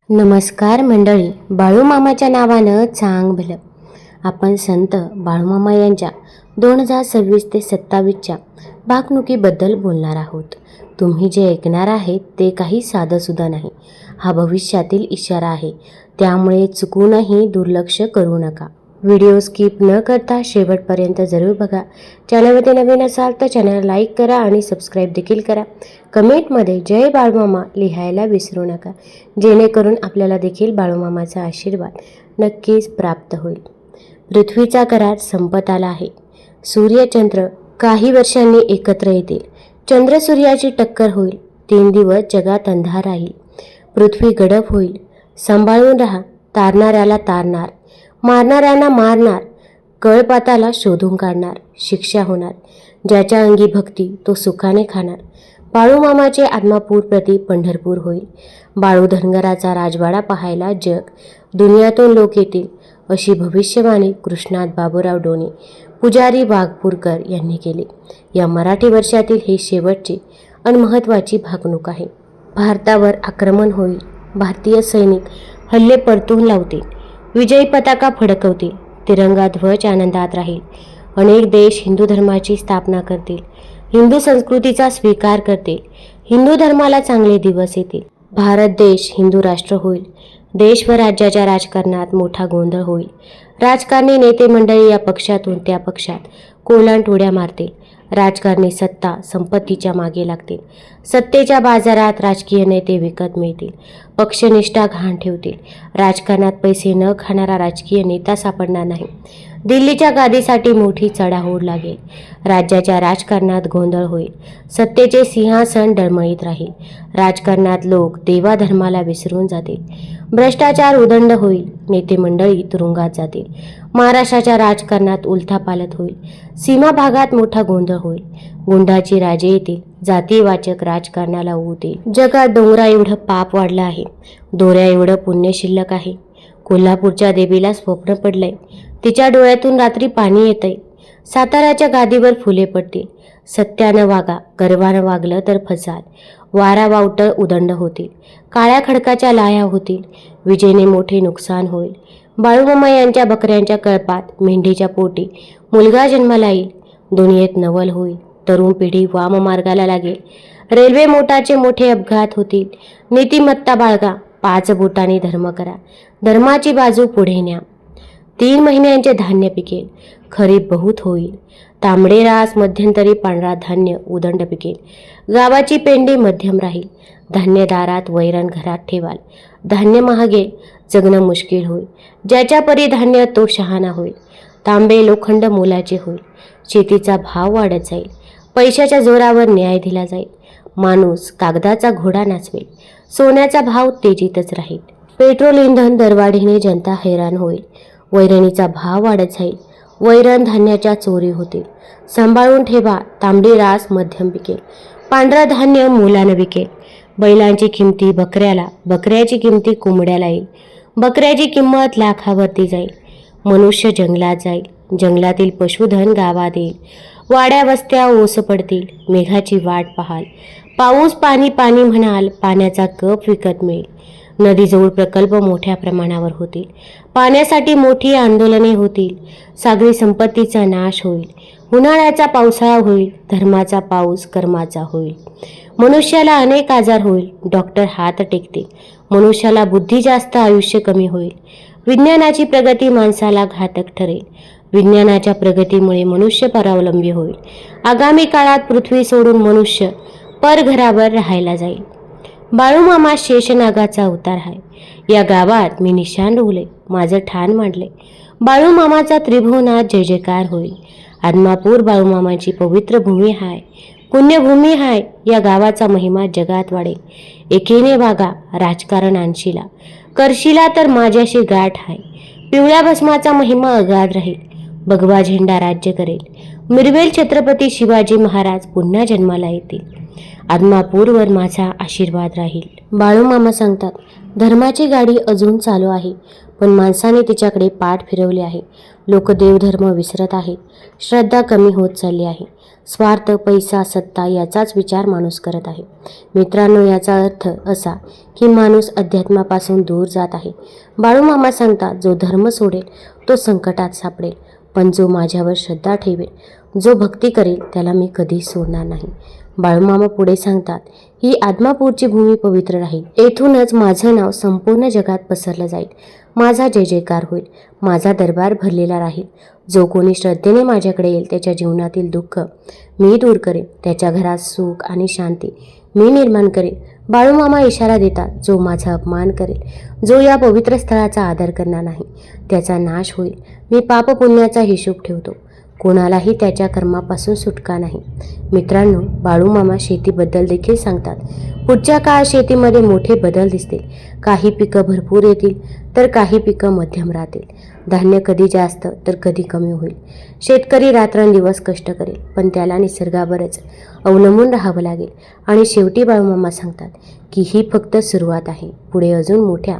नमस्कार मंडळी, बाळूमामाच्या नावानं चांग भलं. आपण संत बाळूमामा यांच्या 2026 ते 27च्या भागणुकीबद्दल बोलणार आहोत. तुम्ही जे ऐकणार आहेत ते काही साधंसुद्धा नाही. हा भविष्यातील इशारा आहे, त्यामुळे चुकूनही दुर्लक्ष करू नका. व्हिडिओ स्किप न करता शेवटपर्यंत जरूर बघा. चॅनलमध्ये नवीन असाल तर चॅनल लाईक करा आणि सबस्क्राईब देखील करा. कमेंटमध्ये जय बाळूमामा लिहायला विसरू नका, जेणेकरून आपल्याला देखील बाळूमामाचा आशीर्वाद नक्कीच प्राप्त होईल. पृथ्वीचा करार संपत आला आहे. सूर्य चंद्र काही वर्षांनी एकत्र येतील. चंद्र सूर्याची टक्कर होईल. 3 दिवस जगात अंधार राहील. पृथ्वी गडप होईल. सांभाळून राहा. तारणाऱ्याला तारणार, मारणाऱ्यांना मारणार, कळपाताला शोधून काढणार. शिक्षा होणार. ज्याच्या अंगी भक्ती तो सुखाने खाणार. बाळूमामाचे आदमापूर प्रति पंढरपूर होईल. बाळू धनगराचा राजवाडा पाहायला जग दुनियातून लोक येतील, अशी भविष्यवाणी कृष्णात बाबूराव डोने, पुजारी वाघपूरकर यांनी केली. या मराठी वर्षातील हे शेवटची आणि महत्त्वाची भागणूक आहे. भारतावर आक्रमण होईल. भारतीय सैनिक हल्ले परतून लावतील. विजयी पताका फडकवतील. तिरंगा ध्वज आनंदात राहील. अनेक देश हिंदू धर्माची स्थापना करतील. हिंदू संस्कृतीचा स्वीकार करतील. हिंदू धर्माला चांगले दिवस येतील. भारत देश हिंदू राष्ट्र होईल. देश व राज्याच्या राजकारणात मोठा गोंधळ होईल. राजकारणी नेते मंडळी या पक्षातून त्या पक्षात कोलांट उड्या मारतील. राजकारणी सत्ता संपत्तीच्या मागे लागतील. सत्तेच्या बाजारात राजकीय नेते विकत मिळतील. पक्षनिष्ठा घाण ठेवतील. राजकारणात पैसे न खाणारा राजकीय नेता सापडणार नाही. दिल्लीच्या गादीसाठी मोठी चढाओढ लागेल. राज्याच्या राजकारणात गोंधळ होईल. सत्तेचे सिंहासन डळमळीत राहील. राजकारणात लोक देवाधर्माला विसरून जातील. भ्रष्टाचार उदंड होईल. नेते मंडळी तुरुंगात जातील. महाराष्ट्राच्या राजकारणात उलथापालथ होईल. सीमा भागात मोठा गोंधळ होईल. गुंडाची राजे येतील. जातीवाचक राजकारणाला ऊत येईल. जगात डोंगरा एवढं पाप वाढलं आहे. दोऱ्या एवढं पुण्य शिल्लक आहे. कोल्हापूरच्या देवीला स्वप्न पडलंय. तिच्या डोळ्यातून रात्री पाणी येतंय. साताऱ्याच्या गादीवर फुले पडतील. सत्यानं वागा. गर्वानं वागलं तर फसाल. वारा वावटळ उदंड होतील. काळ्या खडकाच्या लाया होतील. विजेने मोठे नुकसान होईल. बाळूमामा यांच्या बकऱ्यांच्या कळपात मेंढीच्या पोटी मुलगा जन्माला येईल. दुनियेत नवल होईल. तरुण पिढी वाममार्गाला लागेल. रेल्वे मोटारचे मोठे अपघात होतील. नीतिमत्ता बाळगा. 5 बोटांनी धर्म करा. धर्माची बाजू पुढे न्या. 3 महिन्यांचे धान्य पिकेल. खरीप बहुत होईल. तांबडे रास मध्यंतरी पांढरा धान्य उदंड पिकेल. गावाची पेंडी मध्यम राहील. धान्य दारात, वैरण घरात ठेवाल. धान्य महागेल. जगणं मुश्किल होईल. ज्याच्या परी धान्य तो शहाणा होईल. तांबे लोखंड मोलाचे होईल. शेतीचा भाव वाढत जाईल. पैशाच्या जोरावर न्याय दिला जाईल. माणूस कागदाचा घोडा नाचवेल. सोन्याचा भाव तेजीतच राहील. पेट्रोल इंधन दरवाढीने जनता हैराण होईल. वैरणीचा भाव वाढत जाईल. वैरण धान्याच्या चोरी होतील. सांभाळून ठेवा. तांबडी रास मध्यम पिकेल. पांढरा धान्य मोलानं विकेल. बैलांची किमती बकऱ्याला, बकऱ्याची किमती कोंबड्याला येईल. बकऱ्याची किंमत लाखावरती जाईल. मनुष्य जंगलात जाईल. जंगलातील पशुधन गावात येईल. वाड्या वस्त्या ओस पडतील. मेघाची वाट पाहाल. पाऊस पाणी पाणी म्हणाल. पाण्याचा कप विकत मिळेल. नदीजवळ प्रकल्प मोठ्या प्रमाणावर होतील. पाण्यासाठी मोठी आंदोलने होतील. सागरी संपत्तीचा नाश होईल. उन्हाळ्याचा पावसाळा होईल. धर्माचा पाऊस कर्माचा होईल. मनुष्याला अनेक आजार होईल. डॉक्टर हात टेकतील. मनुष्याला बुद्धी जास्त, आयुष्य कमी होईल. विज्ञानाची प्रगती माणसाला घातक ठरेल. विज्ञानाच्या प्रगतीमुळे मनुष्य परावलंबी होईल. आगामी काळात पृथ्वी सोडून मनुष्य परघरावर राहायला जाईल. बाळूमामा शेषनागाचा अवतार आहे. या गावात मी निशाण रोवले. माझं ठाण मांडले. बाळूमामाचा त्रिभुवनात जय जयकार होईल. आदमापूर बाळूमामाची पवित्र भूमी हाय. पुण्यभूमी हाय. या गावाचा महिमा जगात वाढेल. एकीने वागा. राजकारण आणशीला. करशीला तर माझ्याशी गाठ हाय. पिवळ्या भस्माचा महिमा अगाध राहील. भगवा झेंडा राज्य करेल. मिरवेल छत्रपती शिवाजी महाराज पुन्हा जन्माला येतील. आदमापूरवर माझा आशीर्वाद राहील. बाळूमामा सांगतात, धर्माची गाडी अजून चालू आहे, पण माणसाने तिच्याकडे पाठ फिरवली आहे. लोक देवधर्म विसरत आहेत. श्रद्धा कमी होत चालली आहे. स्वार्थ, पैसा, सत्ता याचाच विचार माणूस करत आहे. मित्रांनो, याचा अर्थ असा की माणूस अध्यात्मापासून दूर जात आहे. बाळूमामा सांगतात, जो धर्म सोडेल तो संकटात सापडेल, पण जो माझ्यावर श्रद्धा ठेवेल, जो भक्ती करेल, त्याला मी कधीच सोडणार नाही. बाळूमामा पुढे सांगतात, ही आदमापूरची भूमी पवित्र राहील. येथूनच माझं नाव संपूर्ण जगात पसरलं जाईल. माझा जय जयकार होईल. माझा दरबार भरलेला राहील. जो कोणी श्रद्धेने माझ्याकडे येईल, त्याच्या जीवनातील दुःख मी दूर करेन. त्याच्या घरात सुख आणि शांती मी निर्माण करेन. बाळूमामा इशारा देतात, जो माझा अपमान करेल, जो या पवित्र स्थळाचा आदर करणार नाही, त्याचा नाश होईल. मी पाप पुण्याचा हिशोब ठेवतो. कोणालाही त्याच्या कर्मापासून सुटका नाही. मित्रांनो, बाळूमामा शेतीबद्दल देखील सांगतात. पुढच्या काळात शेतीमध्ये मोठे बदल दिसतील. काही पिकं भरपूर येतील, तर काही पिकं मध्यम राहतील. धान्य कधी जास्त तर कधी कमी होईल. शेतकरी रात्रंदिवस कष्ट करेल, पण त्याला निसर्गावरच अवलंबून राहावं लागेल. आणि शेवटी बाळूमामा सांगतात की ही फक्त सुरुवात आहे. पुढे अजून मोठ्या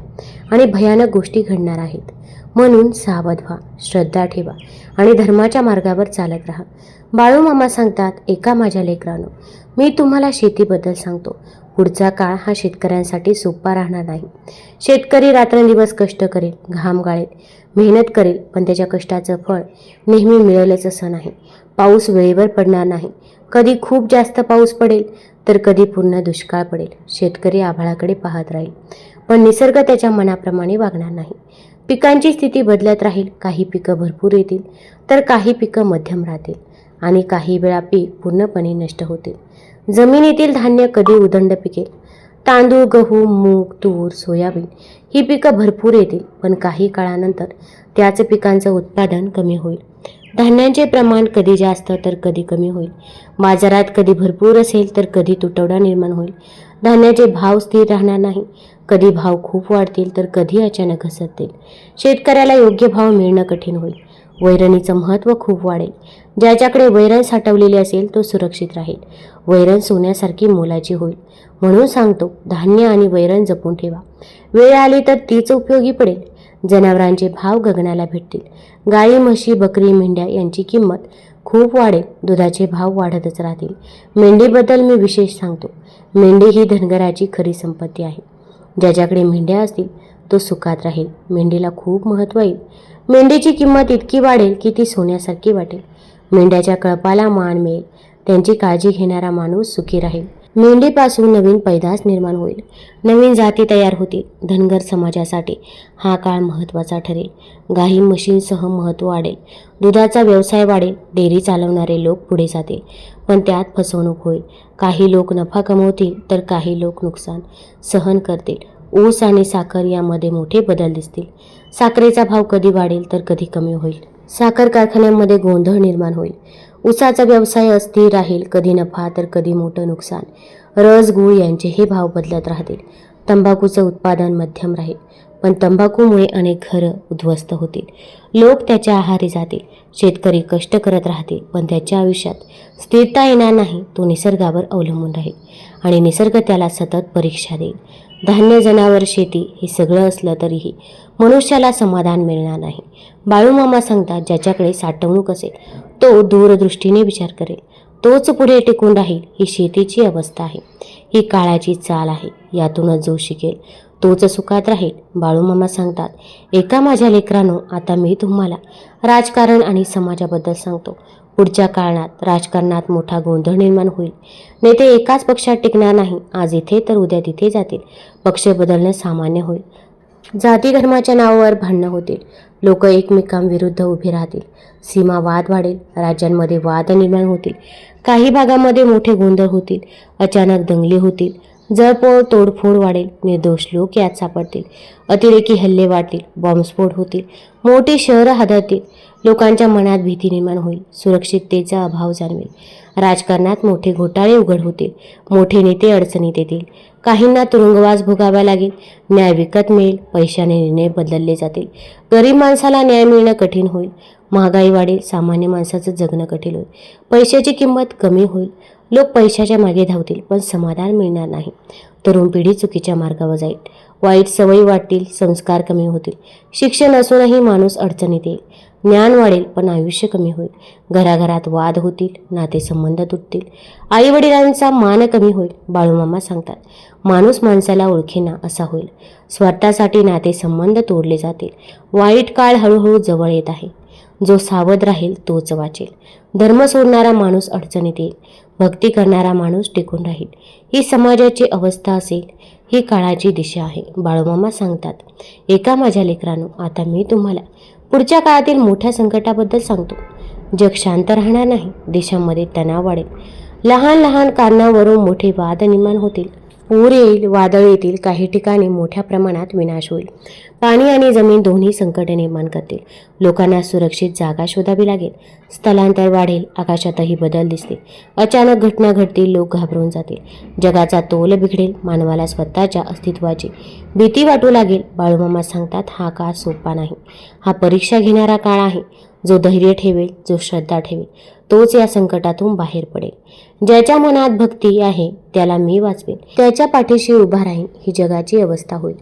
आणि भयानक गोष्टी घडणार आहेत. म्हणून सावध व्हा, श्रद्धा ठेवा आणि धर्माच्या मार्गावर चालत राहा. बाळूमामा सांगतात, एका माझ्या लेकरांनो, मी तुम्हाला शेतीबद्दल सांगतो. पुढचा काळ हा शेतकऱ्यांसाठी सोपा राहणार नाही. शेतकरी रात्रंदिवस कष्ट करेल, घाम गाळेल, मेहनत करेल, पण त्याच्या कष्टाचं फळ नेहमी मिळेलच असं नाही. पाऊस वेळेवर पडणार नाही. कधी खूप जास्त पाऊस पडेल, तर कधी पूर्ण दुष्काळ पडेल. शेतकरी आभाळाकडे पाहत राहील, पण निसर्ग त्याच्या मनाप्रमाणे वागणार नाही. पिकांची स्थिती बदलत राहील. काही पिकं भरपूर येतील, तर काही पिकं मध्यम राहतील आणि काही वेळा पीक पूर्णपणे नष्ट होतील. जमिनीतील धान्य कधी उदंड पिकेल. तांदूळ, गहू, मूग, तूर, सोयाबीन ही पिकं भरपूर येतील, पण काही काळानंतर त्याच पिकांचं उत्पादन कमी होईल. धान्यांचे प्रमाण कधी जास्त तर कधी कमी होईल. बाजारात कधी भरपूर असेल, तर कधी तुटवडा निर्माण होईल. धान्याचे भाव स्थिर राहणार नाही. कधी भाव खूप वाढतील, तर कधी अचानक घसरतील. शेतकऱ्याला योग्य भाव मिळणं कठीण होईल. वैरणीचं महत्त्व खूप वाढेल. ज्याच्याकडे वैरण साठवलेली असेल, तो सुरक्षित राहील. वैरण सोन्यासारखी मोलाची होईल. म्हणून सांगतो, धान्य आणि वैरण जपून ठेवा. वेळ आली तर तीच उपयोगी पडेल. जनावरांचे भाव गगनाला भेटतील. गाई, म्हशी, बकरी, मेंढ्या यांची किंमत खूप वाढेल. दुधाचे भाव वाढतच राहतील. मेंढीबद्दल मी विशेष सांगतो. मेंढी ही धनगराची खरी संपत्ती आहे. ज्याच्याकडे मेंढ्या असतील, तो सुखात राहील. मेंढीला खूप महत्त्व येईल. मेंढीची किंमत इतकी वाढेल की ती सोन्यासारखी वाटेल. मेंढ्याच्या कळपाला मान मिळेल. त्यांची काळजी घेणारा माणूस सुखी राहील. मेंढीपासून नवीन पैदास निर्माण होईल. नवीन जाती तयार होतील. धनगर समाजासाठी हा काळ महत्त्वाचा ठरेल. गाई म्हशींसह महत्त्व वाढेल. दुधाचा व्यवसाय वाढेल. डेअरी चालवणारे लोक पुढे जातील, पण त्यात फसवणूक होईल. काही लोक नफा कमवतील, तर काही लोक नुकसान सहन करतील. ऊस आणि साखर यामध्ये मोठे बदल दिसतील. साखरेचा भाव कधी वाढेल तर कधी कमी होईल. साखर कारखान्यांमध्ये गोंधळ निर्माण होईल. ऊसाचा व्यवसाय अस्थिर राहील. कधी नफा तर कधी मोठं नुकसान. रस, गूळ यांचेही भाव बदलत राहतील. तंबाखूचं उत्पादन मध्यम राहील, पण तंबाखूमुळे अनेक घरं उद्ध्वस्त होतील. लोक त्याच्या आहारी जातील. शेतकरी कष्ट करत राहतील, पण त्याच्या आयुष्यात स्थिरता येणार नाही. तो निसर्गावर अवलंबून राहील आणि निसर्ग त्याला सतत परीक्षा देईल. धान्य, जनावर, शेती हे सगळं असलं तरीही मनुष्याला समाधान मिळणार नाही. बाळूमामा सांगतात, ज्याच्याकडे साठवणूक असेल, तो दूरदृष्टीने विचार करेल. तोच पुढे टिकून राहील. ही शेतीची अवस्था आहे. ही काळाची चाल आहे. यातूनच जो शिकेल, तोच सुखात राहील. बाळूमामा सांगतात, एका माझ्या लेकरांनो, आता मी तुम्हाला राजकारण आणि समाजाबद्दल सांगतो. पुढच्या काळात राजकारणात मोठा गोंधळ निर्माण होईल. नेते एकाच पक्षात टिकणार नाही. आज इथे तर उद्या तिथे जातील. पक्ष बदलणं सामान्य होईल. जाती धर्माच्या नावावर भांडणं होतील. लोक एकमेकांविरुद्ध उभे राहतील. सीमा वाद वाढेल. राज्यांमध्ये वाद निर्माण होतील. काही भागामध्ये मोठे गोंधळ होतील. अचानक दंगली होतील. जळपोळ, तोडफोड वाढेल. निर्दोष लोक यात सापडतील. अतिरेकी हल्ले वाढतील. बॉम्बस्फोट होतील. मोठी शहरं हादरतील. लोकांच्या मनात भीती निर्माण होईल. सुरक्षिततेचा अभाव जाणवेल. राजकारणात मोठे घोटाळे उघड होतील. मोठे नेते अडचणीत येतील. काहींना तुरुंगवास भोगावा लागेल. न्याय विकत मिळेल. पैशाने निर्णय बदलले जातील. गरीब माणसाला न्याय मिळणं कठीण होईल. महागाई वाढेल. सामान्य माणसाचं जगणं कठीण होईल. पैशाची किंमत कमी होईल. लोक पैशाच्या मागे धावतील, पण समाधान मिळणार नाही. तरुण पिढी चुकीच्या मार्गावर जाईल. वाईट सवयी वाढतील, संस्कार कमी होतील. शिक्षण असूनही माणूस अडचणीत येईल. ज्ञान वाढेल पण आयुष्य कमी होईल. घराघरात वाद होतील, नातेसंबंध तुटतील. आईवडिलांचा मान कमी होईल. बाळूमामा सांगतात, माणूस माणसाला ओळखेना असा होईल. स्वार्थासाठी नातेसंबंध तोडले जातील. वाईट काळ हळूहळू जवळ येत आहे. जो सावध राहील तोच वाचेल. धर्म सोडणारा माणूस अडचणीत येईल. भक्ती करणारा माणूस टिकून राहील. ही समाजाची अवस्था असेल. ही काळाची दिशा आहे. बाळूमामा सांगतात, एका माझ्या लेकरांनो, आता मी तुम्हाला पुढच्या काळातील मोठ्या संकटाबद्दल सांगतो. जग शांत राहणार नाही. देशामध्ये तणाव वाढेल. लहान लहान कारणावरून मोठे वाद निर्माण होतील. पूर येईल, वादळ येतील. काही ठिकाणी मोठ्या प्रमाणात विनाश होईल. पाणी आणि जमीन दोन्ही संकट निर्माण करतील. लोकांना सुरक्षित जागा शोधावी लागेल. स्थलांतर वाढेल. आकाशातही बदल दिसतील. अचानक घटना घडतील. लोक घाबरून जातील. जगाचा तोल बिघडेल. मानवाला स्वतःच्या अस्तित्वाची भीती वाटू लागेल. बाळूमामा सांगतात, हा काळ सोपा नाही. हा परीक्षा घेणारा काळ आहे. जो धैर्य ठेवेल, जो श्रद्धा ठेवेल, तोच या संकटातून बाहेर पडेल. ज्याच्या मनात भक्ती आहे त्याला मी वाचवेल. त्याच्या पाठीशी उभा राहीन. ही जगाची अवस्था होईल.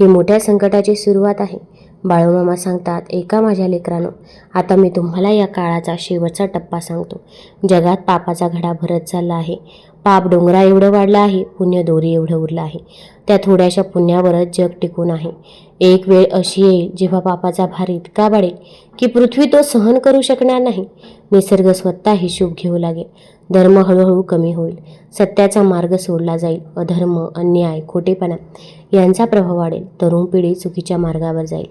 ही मोठ्या संकटाची सुरुवात आहे. बाळूमामा सांगतात, एका माझ्या लेकरांनो, आता मी तुम्हाला या काळाचा शेवटचा टप्पा सांगतो. जगात पापाचा घडा भरत चालला आहे. पाप डोंगरा एवढं वाढलं आहे. पुण्य दोरी एवढं उरलं आहे. त्या थोड्याशा पुण्यावरच जग टिकून आहे. एक वेळ अशी येईल जेव्हा पापाचा भार इतका वाढेल की पृथ्वी तो सहन करू शकणार नाही. निसर्ग स्वतः हिशोब घेऊ लागेल. धर्म हळूहळू कमी होईल. सत्याचा मार्ग सोडला जाईल. अधर्म, अन्याय, खोटेपणा यांचा प्रभाव वाढेल. तरुण पिढी चुकीच्या मार्गावर जाईल.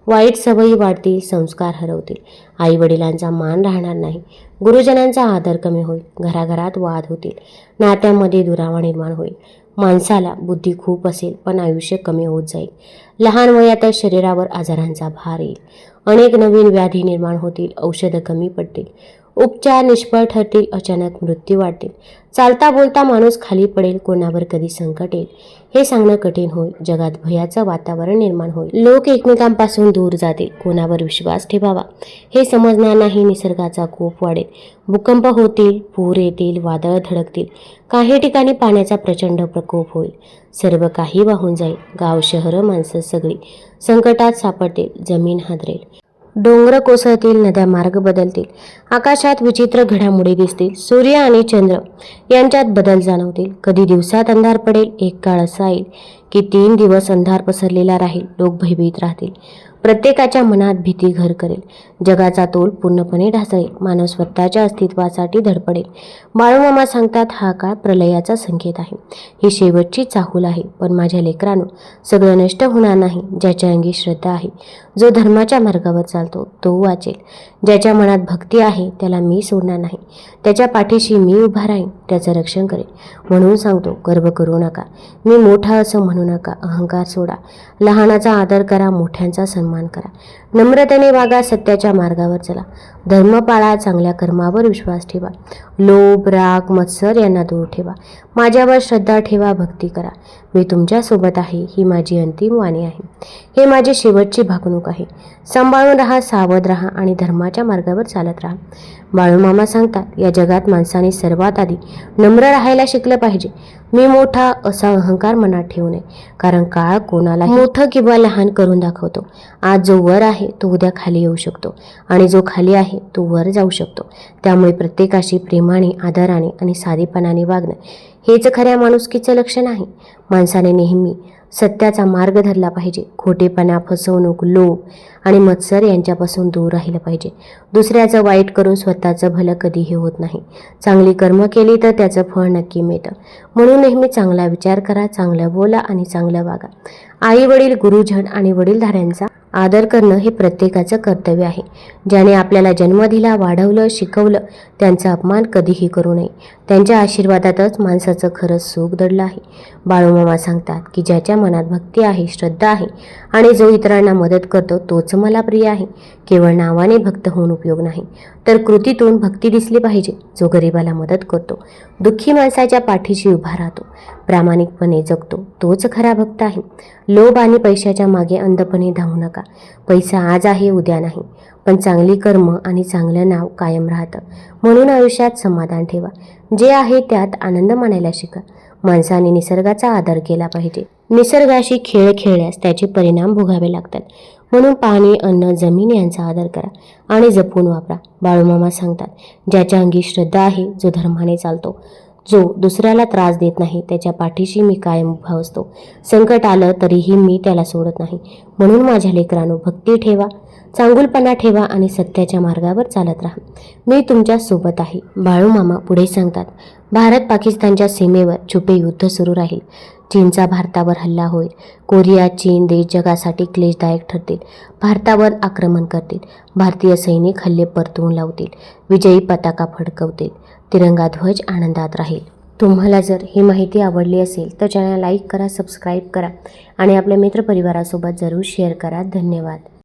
वाईट सवयी वाढतील. संस्कार हरवतील. आई वडिलांचा मान राहणार नाही. गुरुजनांचा आदर कमी होईल. घराघरात वाद होतील. नात्यामध्ये दुरावा निर्माण होईल. माणसाला बुद्धी खूप असेल पण आयुष्य कमी होत जाईल. लहान वयातच शरीरावर आजारांचा भार येईल. अनेक नवीन व्याधी निर्माण होतील. औषधं कमी पडतील. उपचार निष्फळ ठरतील. अचानक मृत्यू वाढतील. चालता बोलता माणूस खाली पडेल. कोणावर कधी संकट येईल हे सांगणं कठीण होईल. जगात भयाचं वातावरण निर्माण होईल. लोक एकमेकांपासून दूर जातील. कोणावर विश्वास ठेवावा हे समजणार नाही. निसर्गाचा कोप वाढेल. भूकंप होतील. पूर येतील. वादळ धडकतील. काही ठिकाणी पाण्याचा प्रचंड प्रकोप होईल. सर्व काही वाहून जाईल. गाव, शहरं, माणसं सगळी संकटात सापडतील. जमीन हादरेल. डोंगर कोसळतील. नद्या मार्ग बदलतील. आकाशात विचित्र घडामोडी दिसतील. सूर्य आणि चंद्र यांच्यात बदल जाणवतील. कधी दिवसात अंधार पडेल. एक काळ असा येईल की 3 दिवस अंधार पसरलेला राहील. लोक भयभीत राहतील. प्रत्येकाच्या मनात भीती घर करेल. जगाचा तोल पूर्णपणे ढासळेल. मानव स्वतःच्या अस्तित्वासाठी धडपडेल. बाळूमामा सांगतात, हा काळ प्रलयाचा संकेत आहे. ही शेवटची चाहूल आहे. पण माझ्या लेकरांनो, सगळं नष्ट होणार नाही. ज्याच्या अंगी श्रद्धा आहे, जो धर्माच्या मार्गावर चालतो, तो वाचेल. ज्याच्या मनात भक्ती आहे त्याला मी सोडणार नाही. त्याच्या पाठीशी मी उभा राहीन. त्याचं रक्षण करेन. म्हणून सांगतो, गर्व करू नका. मी मोठा असं म्हणू नका. अहंकार सोडा. लहानाचा आदर करा. मोठ्यांचा सन्मान करा. नम्रतेने वागा. सत्याच्या मार्गावर चला. धर्म पाळा. चांगल्या कर्मावर विश्वास ठेवा. लोभ, राग, मत्सर यांना दूर ठेवा. माझ्यावर श्रद्धा ठेवा. भक्ती करा. मी तुमच्यासोबत आहे. ही माझी अंतिम वाणी आहे. हे माझी शेवटची भाकणूक आहे. सांभाळून राहा. सावध राहा आणि धर्माच्या मार्गावर चालत राहा. बाळूमामा सांगतात, या जगात माणसाने सर्वात आधी नम्र राहायला शिकलं पाहिजे. मी मोठा असा अहंकार मनात ठेवू नये. कारण काळ कोणाला मोठं किंवा लहान करून दाखवतो. आज जो वर आहे तो उद्या खाली येऊ शकतो आणि जो खाली आहे तो वर जाऊ शकतो. त्यामुळे प्रत्येकाशी प्रेमाने, आदराने आणि साधेपणाने वागणं हेच खऱ्या माणुसकीचं लक्षण आहे. माणसाने नेहमी सत्याचा मार्ग धरला पाहिजे. खोटेपणा, फसवणूक, लोभ आणि मत्सर यांच्यापासून दूर राहिलं पाहिजे. दुसऱ्याचं वाईट करून स्वतःचं भलं कधीही होत नाही. चांगली कर्म केली तर त्याचं फळ नक्की मिळतं. म्हणून नेहमी चांगला विचार करा, चांगलं बोला आणि चांगलं वागा. आई वडील, गुरुजन आणि वडीलधाऱ्यांचा आदर करणं हे प्रत्येकाचं कर्तव्य आहे. ज्याने आपल्याला जन्म दिला, वाढवलं, शिकवलं, त्यांचा अपमान कधीही करू नये. त्यांच्या आशीर्वादातच माणसाचं खरंच सुख दडलं आहे. बाळूमामा सांगतात की ज्याच्या मनात भक्ती आहे, श्रद्धा आहे आणि जो इतरांना मदत करतो तोच मला प्रिय आहे. केवळ नावाने भक्त होऊन उपयोग नाही, तर कृतीतून भक्ती दिसली पाहिजे. जो गरिबाला मदत करतो, दुःखी माणसाच्या पाठीशी उभा राहतो, प्रामाणिकपणे जगतो, तोच खरा भक्त आहे. लोभ आणि पैशाच्या मागे अंधपणे धावू नका. पैसा आज आहे, उद्या नाही. पण चांगली कर्म आणि चांगलं नाव कायम राहतं. म्हणून आयुष्यात समाधान ठेवा. जे आहे त्यात आनंद मानायला शिका. माणसाने निसर्गाचा आदर केला पाहिजे. निसर्गाशी खेळ खेळल्यास त्याचे परिणाम भोगावे लागतात. म्हणून पाणी, अन्न, जमीन यांचा आदर करा आणि जपून वापरा. बाळूमामा सांगतात, ज्याच्या अंगी श्रद्धा आहे, जो धर्माने चालतो, जो दुसऱ्याला त्रास देत नाही, त्याच्या पाठीशी मी कायम उभा असतो. संकट आलं तरीही मी त्याला सोडत नाही. म्हणून माझ्या लेकरांनो, भक्ती ठेवा, चांगुलपणा ठेवा आणि सत्याच्या मार्गावर चालत राहा. मी तुमच्या सोबत आहे. बाळूमामा पुढे सांगतात, भारत पाकिस्तानच्या सीमेवर छुपे युद्ध सुरू राहील. चीनचा भारतावर हल्ला होईल. कोरिया, चीन देश जगासाठी क्लेशदायक ठरतील. भारतावर आक्रमण करतील. भारतीय सैनिक हल्ले परतवून लावतील. विजयी पताका फडकवतील. तिरंगा ध्वज आनंदात राहील. तुम्हाला जर ही माहिती आवडली असेल तर चॅनल लाईक करा, सबस्क्राईब करा आणि आपल्या मित्रपरिवारासोबत जरूर शेअर करा. धन्यवाद.